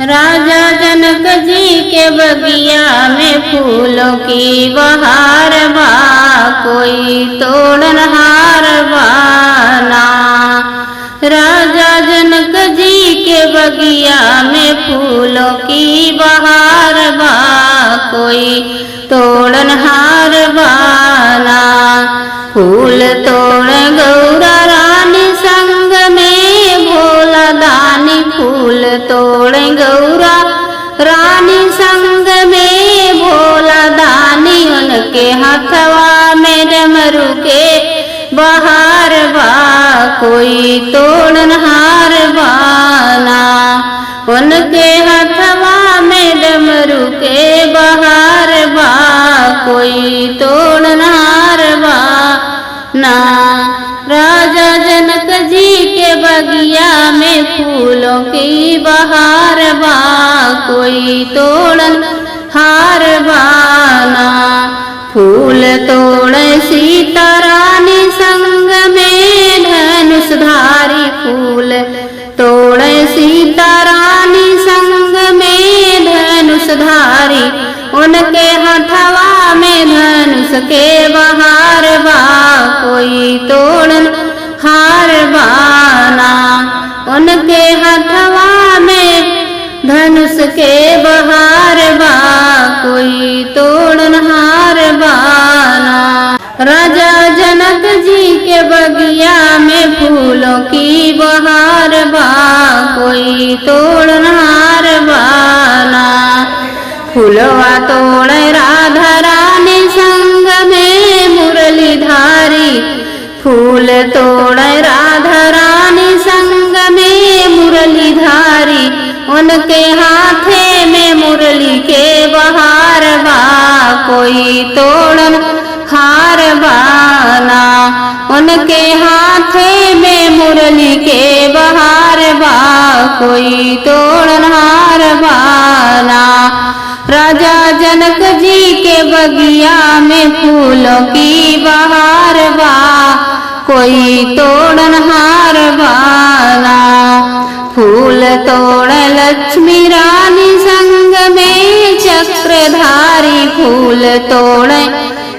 राजा जनक जी के बगिया में फूलों की बहार बा, कोई तोड़नहार बाना। राजा जनक जी के बगिया में फूलों की बहार बा, कोई तोड़नहार बाना। फूल तोड़ गौरा रानी संग में भोला दानी, फूल तोड़ गौरा रानी संग में भोला दानी। उनके हथवा में डमरू के बहार बा, कोई तोड़नहार बाना। उनके हथवा में डमरू के बहार बा, कोई तोड़नहार बाना। राजा जनक जी के बगिया में फूलों की बहार बा, कोई तोड़नहार बाना। फूल तोड़े सीता रानी संग में धनुषधारी, फूल तोड़े सीता रानी संग में धनुषधारी। उनके हथवा में धनुष के बहार बा, कोई तोड़नहार बाना। उनके हथवा में धनुष के बहार बा, कोई तोड़नहार बाना। राजा जनक जी के बगिया में फूलों की बहार बा, कोई तोड़नहार बाना। फूलवा तोड़े राधा रानी संग में मुरलीधारी, फूल तोड़े राधा रानी संग में मुरलीधारी। उनके हाथे में मुरली के बहार बा, कोई तोड़नहार बाना। उनके हाथे में मुरली के बहार बा, कोई तोड़नहार बाना। राजा जनक जी के बगिया में फूलों की बहार बा, कोई तोड़नहार बाना। फूल तोड़े लक्ष्मी रानी संग में चक्रधारी, फूल तोड़े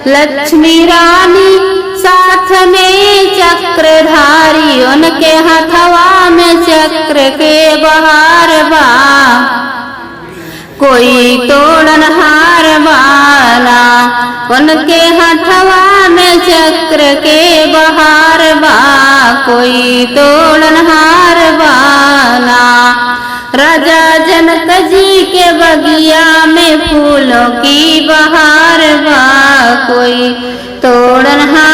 लक्ष्मी रानी साथ में चक्रधारी। उनके हथवा में चक्र के बहार बा, कोई तोड़नहार बाना। उनके हथवा में चक्र के बहार बा, कोई तोड़नहार बाना। राजा जनक जी के बगिया में फूलों की बहार बा, कोई तोड़नहार